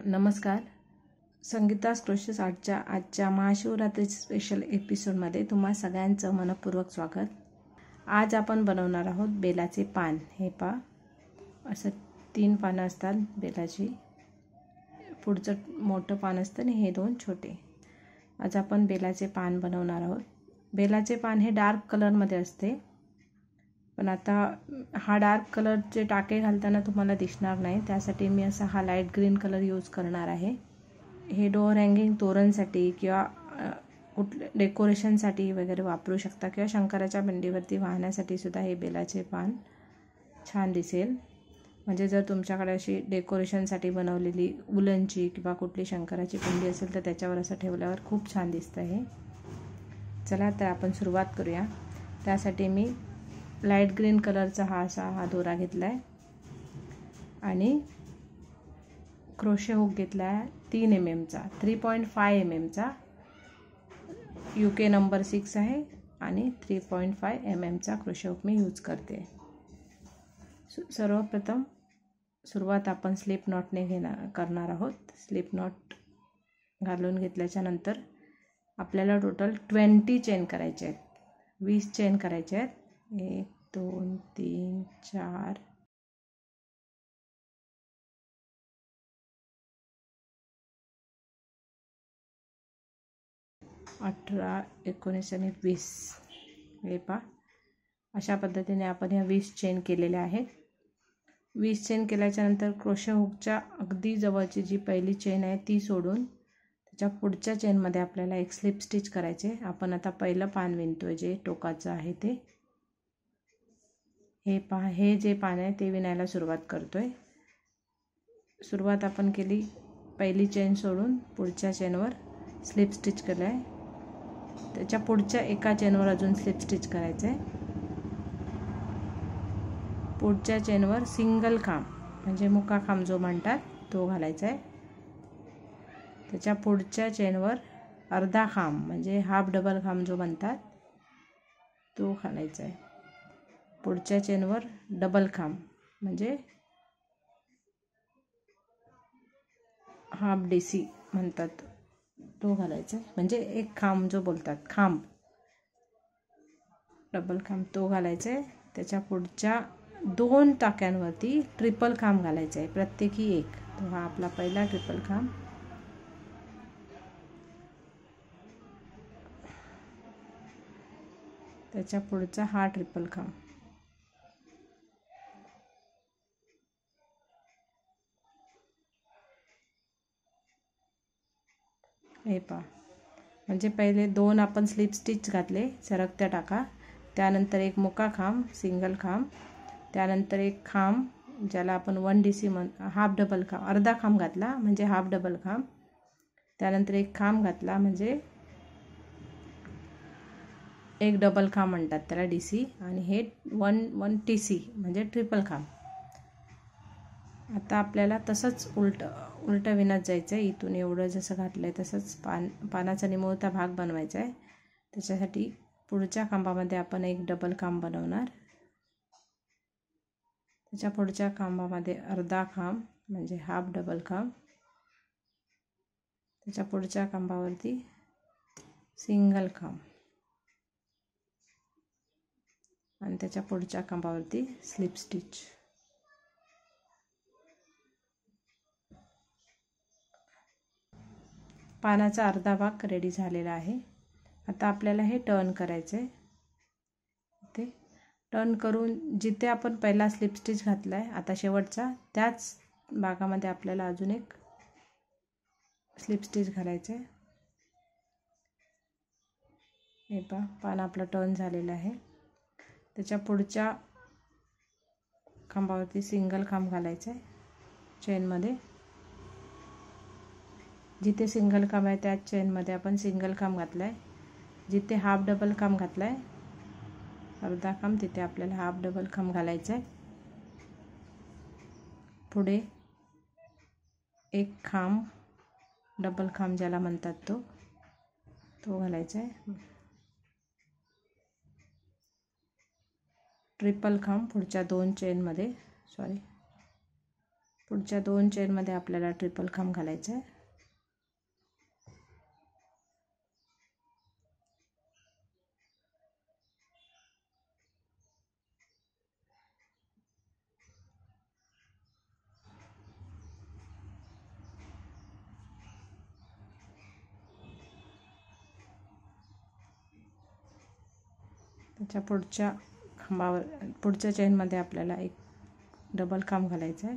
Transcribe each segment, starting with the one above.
नमस्कार. संगीतास क्रोशेस आर्टच्या आजच्या महाशिवरात्रीच्या स्पेशल एपिसोडमध्ये तुम्हा सगळ्यांचं मनपूर्वक स्वागत. आज आपण बनवणार आहोत बेलाचे पान. हे पहा, असं 3 पानं असतात बेलाची. पुढचं मोठं पान असतं आणि हे 2 छोटे. आज आपण बेलाचे पान बनवणार आहोत. बेलाचे पान हे डार्क कलरमध्ये असते, पण आता हा डार्क कलरचे टाके घालताना तुम्हाला दिसणार नाही, त्यासाठी मी असा हा लाईट ग्रीन कलर यूज करणार आहे. हे डोअर हँगिंग तोरणसाठी किंवा कुठल्या डेकोरेशनसाठी वगैरे वापरू शकता, किंवा शंकराच्या पिंडीवरती वाहण्यासाठी सुद्धा हे बेलाचे पान छान दिसेल. म्हणजे जर तुमच्याकडे अशी डेकोरेशनसाठी बनवलेली उलनची किंवा कुठली शंकराची पिंडी असेल तर त्याच्यावर असं ठेवल्यावर खूप छान दिसतं हे. चला तर आपण सुरुवात करूया. त्यासाठी मी लाईट ग्रीन कलरचा हा दोरा घेतला आहे आणि क्रोशे हुक घेतला आहे 3 mm चा, 3.5 mm चा. UK नंबर 6 आहे आणि 3.5 mm चा क्रोशे हुक मी यूज करते. सर्वप्रथम सुरुवात आपण स्लिप नॉटने करणार आहोत. स्लिप नॉट घालून घेतल्याच्या नंतर आपल्याला टोटल 20 चेन करायचे आहेत. 20 चेन करायचे आहेत. 1 2 3 4 18 19 आणि 20. हे पहा, अशा पद्धतीने आपण ह्या 20 चेन केलेल्या आहेत. 20 चेन केल्याच्या नंतर क्रोशे हुकच्या अगदी जवळची जी पहिली चेन आहे ती सोडून त्याच्या पुढच्या चेनमध्ये आपल्याला एक स्लिप स्टिच करायचे. आपण आता पहिलं पान विणतोय जे टोकाचं आहे ते. हे पहा, हे जे पान आहे ते विणायला सुरुवात करतोय. सुरुवात आपण केली, पहिली चेन सोडून पुढच्या चेनवर स्लिप स्टिच केलं आहे. त्याच्या पुढच्या एका चेनवर अजून स्लिप स्टिच करायचं आहे. पुढच्या चेनवर सिंगल खांब म्हणजे मुका खांब जो म्हणतात तो घालायचा आहे. त्याच्या पुढच्या चेनवर अर्धा खांब म्हणजे हाफ डबल खांब जो म्हणतात तो घालायचा आहे. पुढच्या चेनवर डबल खांब म्हणजे हाफ DC म्हणतात तो घालायचा आहे. म्हणजे एक खांब जो बोलतात, खांब डबल खांब तो घालायचा आहे. त्याच्या पुढच्या 2 टाक्यांवरती ट्रिपल खांब घालायचा आहे, प्रत्येकी एक. तो हा आपला पहिला ट्रिपल खांब. त्याच्या पुढचा हा ट्रिपल खांब. हे पहा, म्हणजे पहिले 2 आपण स्लिप स्टिच घातले सरकत्या टाका, त्यानंतर एक मुका खांब सिंगल खांब, त्यानंतर एक खांब ज्याला आपण 1 DC हाफ डबल खांब, अर्धा खांब घातला म्हणजे हाफ डबल खांब, त्यानंतर एक खांब घातला म्हणजे एक डबल खांब म्हणतात त्याला DC, आणि हे 1 TC म्हणजे ट्रिपल खांब. आता आपल्याला तसंच उलटं विणत जायचं आहे. इथून एवढं जसं घातलं आहे तसंच पानाचा निमुळता भाग बनवायचा आहे. त्याच्यासाठी पुढच्या खांबामध्ये आपण एक डबल खांब बनवणार. त्याच्या पुढच्या खांबामध्ये अर्धा खांब म्हणजे हाफ डबल खांब. त्याच्या पुढच्या खांबावरती सिंगल खांब आणि त्याच्या पुढच्या खांबावरती स्लिप स्टिच. पानाचा अर्धा भाग रेडी झालेला आहे. आता आपल्याला हे टर्न करायचं आहे. ते टर्न करून जिथे आपण पहिला स्लिप स्टिच घातला आहे आता शेवटचा, त्याच भागामध्ये आपल्याला अजून एक स्लिप स्टिच घालायचं आहे. हे पहा, पान आपलं टर्न झालेलं आहे. त्याच्या पुढच्या खांबावरती सिंगल खांब घालायचं आहे चेनमध्ये. जिथे सिंगल खांब आहे त्याच चेनमध्ये आपण सिंगल खांब घातला आहे. जिथे हाफ डबल खांब घातला आहे अर्धा खांब, तिथे आपल्याला हाफ डबल खांब घालायचा आहे. पुढे एक खांब डबल खांब ज्याला म्हणतात तो घालायचा आहे. ट्रिपल खांब पुढच्या 2 चेनमध्ये, पुढच्या 2 चेनमध्ये आपल्याला ट्रिपल खांब घालायचा आहे. त्याच्या पुढच्या चेनमध्ये आपल्याला एक डबल खांब घालायचा आहे.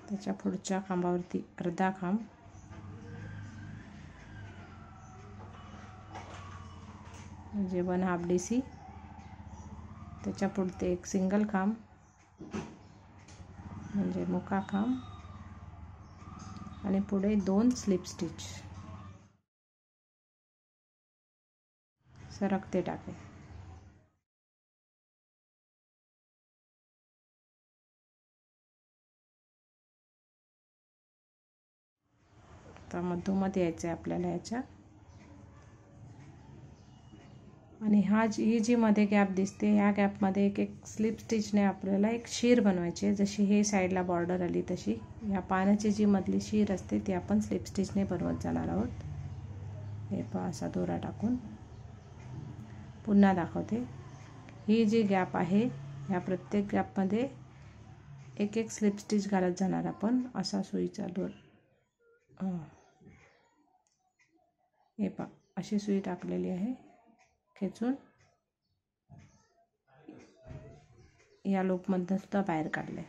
त्याच्या पुढच्या खांबावरती अर्धा खांब, म्हणजे 1/2 DC. त्याच्या पुढते एक सिंगल खांब, म्हणजे मुका खांब, आणि पुढे 2 स्लिप स्टिच, सरकते टाके. आता मधोमध यायचं आहे आपल्याला याच्या. आणि ही जी मध्ये गॅप दिसते, ह्या गॅपमध्ये एक स्लिप स्टिचने आपल्याला एक शीर बनवायची आहे. जशी हे साईडला बॉर्डर आली तशी ह्या पानाची जी मधली शीर असते ती आपण स्लिप स्टिचने बनवत जाणार आहोत. हे पहा, असा दोरा टाकून. पुन्हा दाखवते. ही जी गॅप आहे ह्या प्रत्येक गॅपमध्ये एक स्लिप स्टिच घालत जाणार आपण. असा सुईचा दोरा, हे पहा अशी सुई टाकलेली आहे. खेचून या लूपमधून सुद्धा बाहेर काढले.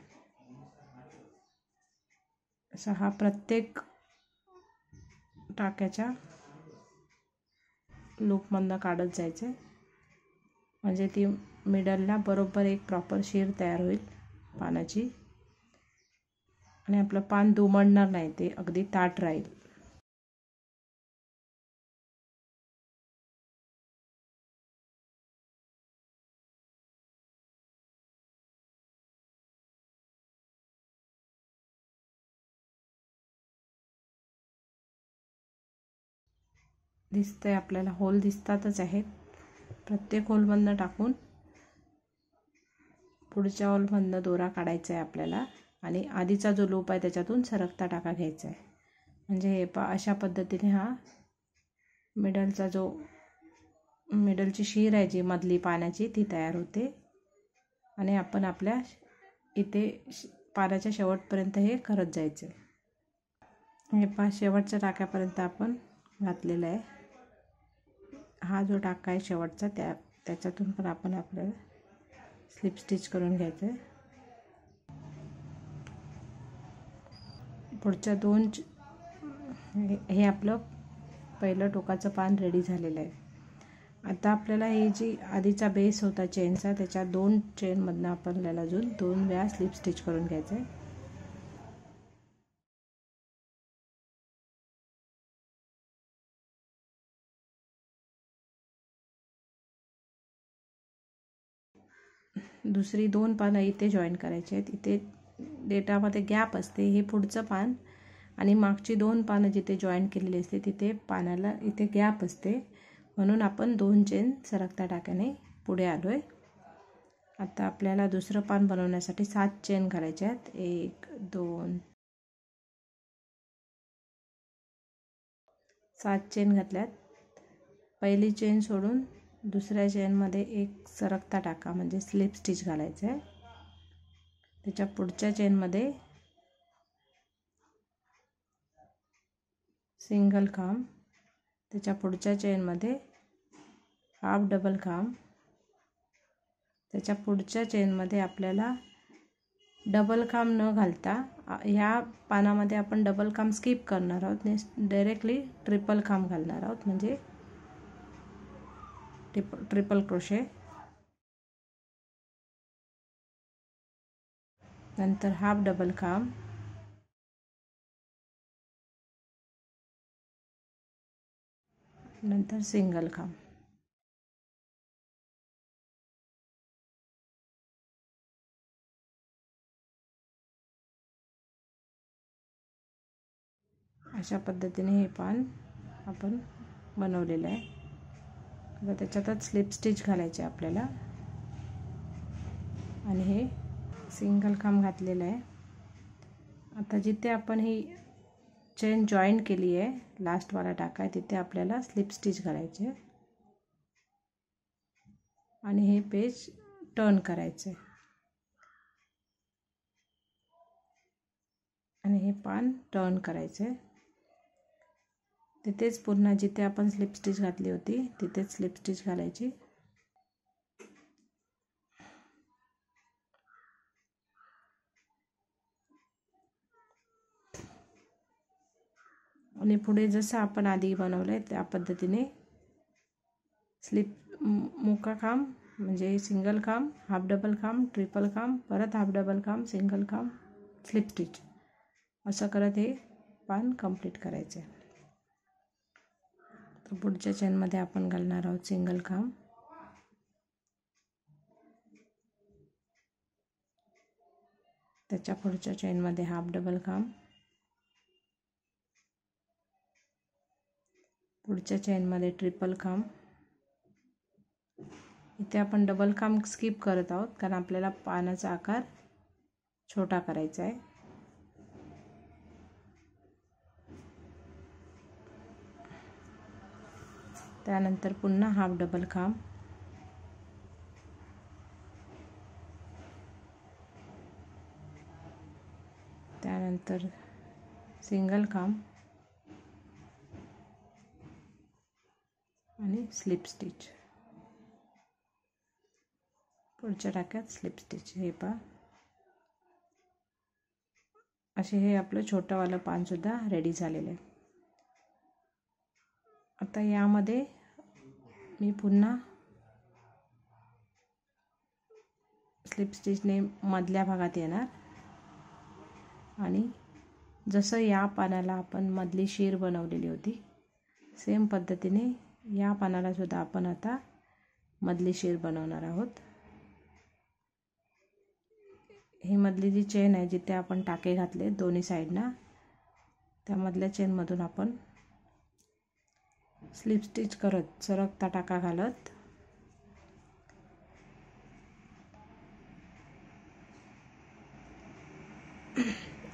असा हा प्रत्येक टाक्याच्या लूपमधून काढत जायचे, म्हणजे ती मिडलला बरोबर एक प्रॉपर शीर तयार होईल पानाची. आणि आपलं पान दुमडणार नाही, ते अगदी ताठ राहील. दिसतंय आपल्याला, होल दिसतातच आहेत. प्रत्येक होलमधनं टाकून पुढच्या होलमधनं दोरा काढायचा आहे आपल्याला. आणि आधीचा जो लूप आहे त्याच्यातून सरकता टाका घ्यायचा आहे. म्हणजे हे अशा पद्धतीने हा मिडलची शीर आहे जी मधली पाण्याची ती तयार होते. आणि आपण आपल्या इथे पानाच्या शेवटपर्यंत हे करत जायचं. हे शेवटच्या टाक्यापर्यंत आपण घातलेला आहे. हा जो टाका आहे शेवटचा त्याच्यातून पण आपण आपल्याला स्लिप स्टिच करून घ्यायचं आहे. पुढच्या 2 हे आपलं पहिलं टोकाचं पान रेडी झालेलं आहे. आता आपल्याला ही जी आधीचा बेस होता चेनचा, त्याच्या 2 चेनमधनं आपल्याला अजून 2 वेळा स्लिप स्टिच करून घ्यायचं आहे. दुसरी 2 पानं इथे जॉईन करायची आहेत. इथे डेटामध्ये गॅप असते, हे पुढचं पान, आणि मागची 2 पानं जिथे जॉईन केलेली असते तिथे पानाला इथे गॅप असते. म्हणून आपण 2 चेन सरकता टाक्याने पुढे आलोय. आता आपल्याला दुसरं पान बनवण्यासाठी 7 चेन करायचे आहेत. 1 2 7 चेन घातल्यात. पहिली चेन सोडून दुसऱ्या चेनमध्ये एक सरकता टाका, म्हणजे स्लिप स्टिच घालायचं आहे. त्याच्या पुढच्या चेनमध्ये सिंगल खांब, त्याच्या पुढच्या चेनमध्ये हाफ डबल खांब, त्याच्या पुढच्या चेनमध्ये आपल्याला डबल खांब न घालता ह्या पानामध्ये आपण डबल खांब स्किप करणार आहोत. डायरेक्टली ट्रिपल खांब घालणार आहोत, म्हणजे ट्रिपल क्रोशे. नंतर हाफ डबल खांब, नंतर सिंगल खांब. अशा पद्धतीने हे पान आपण बनवलेलं आहे. आता त्याच्यातच स्लिप स्टिच घालायचे आपल्याला आणि हे सिंगल खांब घातलेला आहे। आता जिथे आपण ही चेन जॉईन केली आहे लास्ट वाला टाका आहे तिथे आपल्याला स्लिप स्टिच घालायचे आणि हे पेज टर्न करायचे आणि हे पान टर्न करायचे। तिथेच पुन्हा जिथे आपण स्लिप स्टिच घातली होती तिथेच स्लिप स्टिच घालायची आणि पुढे जसं आपण आधी बनवलंय त्या पद्धतीने स्लिप मुका खांब म्हणजे सिंगल खांब, हाफ डबल खांब, ट्रिपल खांब, परत हाफ डबल खांब, सिंगल खांब, स्लिप स्टिच असं करत हे पान कंप्लीट करायचे। तर पुढच्या चेनमध्ये आपण घालणार आहोत सिंगल खांब, त्याच्या पुढच्या चेनमध्ये हाफ डबल खांब, पुढच्या चेनमध्ये ट्रिपल खांब। इथे आपण डबल खांब स्किप करत आहोत कारण आपल्याला पानाचा आकार छोटा करायचा आहे। त्यानंतर पुन्हा हाफ डबल खांब, त्यानंतर सिंगल खांब आणि स्लिप स्टिच। पुढच्या टाक्यात स्लिप स्टिच। हे पहा असे हे आपलं छोटंवालं पान सुद्धा रेडी झालेलं आहे। आता यामध्ये मी पुन्हा स्लिप स्टिचने मधल्या भागात येणार आणि जसं या पानाला आपण मधली शीर बनवलेली होती सेम पद्धतीने या पानाला सुद्धा आपण आता मधली शीर बनवणार आहोत। ही मधली जी चेन आहे जिथे आपण टाके घातले दोन्ही साइडना त्या मधल्या चेनमधून आपण स्लिप स्टिच करत सरकता टाका घालत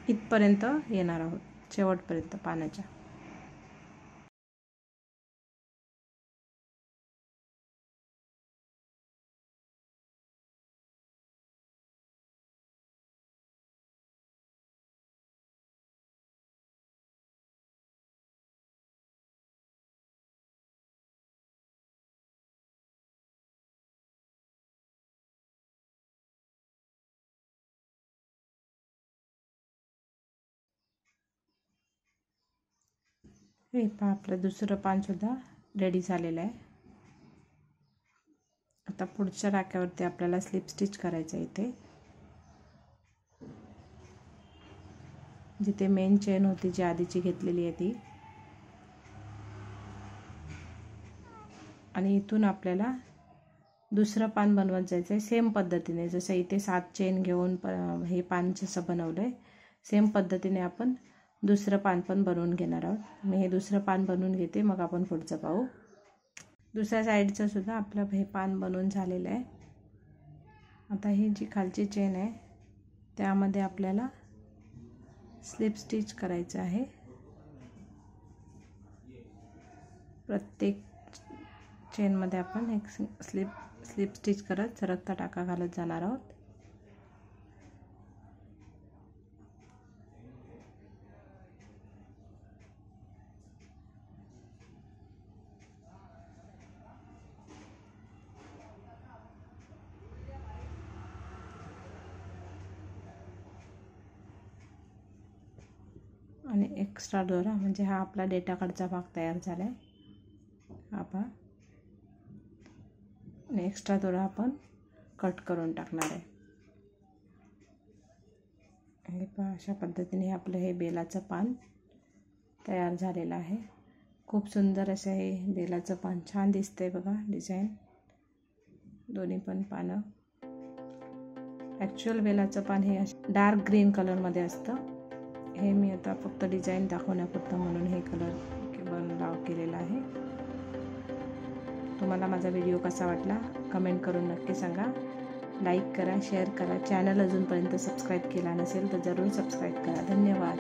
इथपर्यंत येणार आहोत शेवटपर्यंत पानाच्या। हे पहा आपलं दुसरं पान सुद्धा रेडी झालेलं आहे। आता पुढच्या टाक्यावरती आपल्याला स्लिप स्टिच करायचं आहे। इथे जिथे मेन चेन होती जी आधीची घेतलेली आहे ती आणि इथून आपल्याला दुसरं पान बनवत जायचं आहे सेम पद्धतीने जसं इथे 7 चेन घेऊन हे पान जसं बनवलंय सेम पद्धतीने आपण दुसरं पान पण बनवून घेणार आहोत। मी हे दुसरं पान बनवून घेते मग आपण पुढचं पाहू। दुसऱ्या साईडचं सुद्धा आपलं हे पान बनवून झालेलं आहे। आता ही जी खालची चेन आहे त्यामध्ये आपल्याला स्लिप स्टिच करायचं आहे। प्रत्येक चेनमध्ये आपण एक स्लिप स्टिच करत सरकता टाका घालत जाणार आहोत। आणि एक्स्ट्रा दोरा म्हणजे हा आपला डेटा कार्डचा भाग तयार झाला आहे। हा पहा आणि एक्स्ट्रा दोरा आपण कट करून टाकणार आहे। हे पहा अशा पद्धतीने आपलं हे बेलाचं पान तयार झालेलं आहे। खूप सुंदर असं हे बेलाचं पान छान दिसतंय बघा डिझाइन दोन्ही पण पानं। ॲक्च्युअल बेलाचं पान हे डार्क ग्रीन कलरमध्ये असतं। हे मी आता फक्त डिझाइन दाखवण्यापुरतं म्हणून हे कलर केलेला आहे। तुम्हाला माझा व्हिडिओ कसा वाटला कमेंट करून नक्की सांगा. लाईक करा, शेअर करा. चॅनल अजूनपर्यंत सबस्क्राईब केला नसेल तर जरूर सबस्क्राईब करा. धन्यवाद.